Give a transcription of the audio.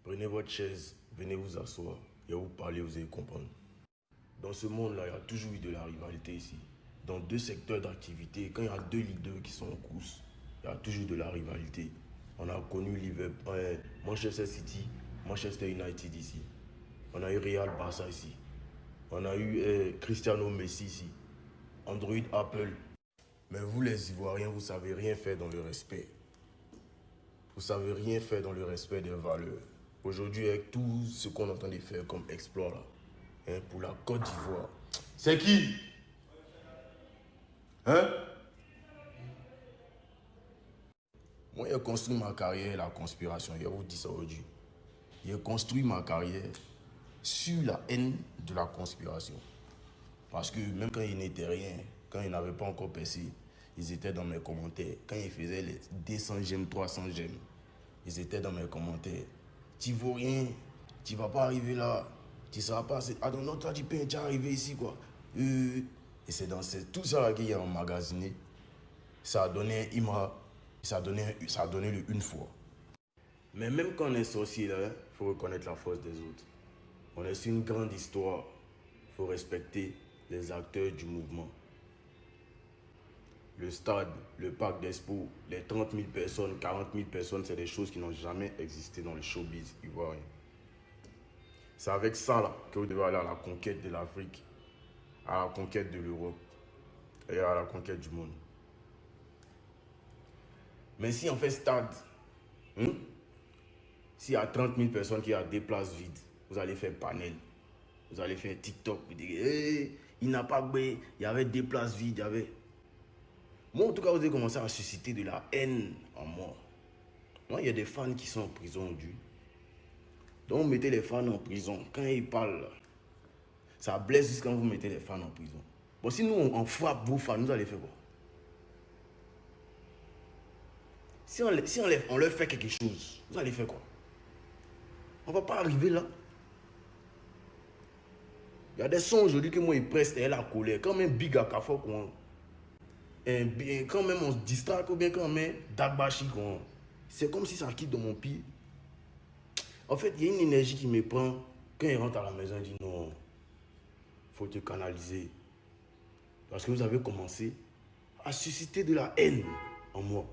Prenez votre chaise, venez vous asseoir. Et vous parler, vous allez comprendre. Dans ce monde-là, il y a toujours eu de la rivalité ici. Dans deux secteurs d'activité, quand il y a deux leaders qui sont en course, il y a toujours de la rivalité. On a connu Manchester City, Manchester United ici. On a eu Real Barça ici. On a eu Cristiano Messi ici. Android Apple. Mais vous les Ivoiriens, vous ne savez rien faire dans le respect. Vous ne savez rien faire dans le respect des valeurs. Aujourd'hui, avec tout ce qu'on est en train de faire comme exploit là, pour la Côte d'Ivoire. C'est qui? Hein? Moi, j'ai construit ma carrière, la conspiration. Je vous dis ça aujourd'hui. J'ai construit ma carrière sur la haine de la conspiration. Parce que même quand ils n'étaient rien, quand ils n'avaient pas encore percé, ils étaient dans mes commentaires. Quand ils faisaient les 200 j'aime, 300 j'aime, ils étaient dans mes commentaires. Tu vaux rien, tu vas pas arriver là, tu ne seras pas assez. Ah non, toi tu peux arriver ici quoi. Et c'est dans tout ça là qu'il y a emmagasiné. Ça a donné un Imra, ça a donné le une fois. Mais même quand on est sorcier là, il faut reconnaître la force des autres. On est sur une grande histoire. Il faut respecter les acteurs du mouvement. Le stade, le parc d'Expo, les 30 000 personnes, 40 000 personnes, c'est des choses qui n'ont jamais existé dans le showbiz ivoirien. C'est avec ça là que vous devez aller à la conquête de l'Afrique, à la conquête de l'Europe et à la conquête du monde. Mais si on fait stade, s'il y a 30 000 personnes qui ont des places vides, vous allez faire panel, vous allez faire TikTok, vous direz, hey, il n'a pas gagné, il y avait des places vides, il y avait... Moi, en tout cas, vous avez commencé à susciter de la haine en moi. Moi, il y a des fans qui sont en prison aujourd'hui. Donc, vous mettez les fans en prison. Quand ils parlent, ça blesse juste quand vous mettez les fans en prison. Bon, si nous, on frappe vos fans, nous allez faire quoi? Si on leur fait quelque chose, vous allez faire quoi? On ne va pas arriver là. Il y a des sons aujourd'hui que moi, ils pressent et la colère. Quand même, Big à Kafo, quand même on se distrait, ou bien quand même Dagbashi, c'est comme si ça quitte dans mon pied. En fait, il y a une énergie qui me prend quand il rentre à la maison. Il dit non, il faut te canaliser. Parce que vous avez commencé à susciter de la haine en moi.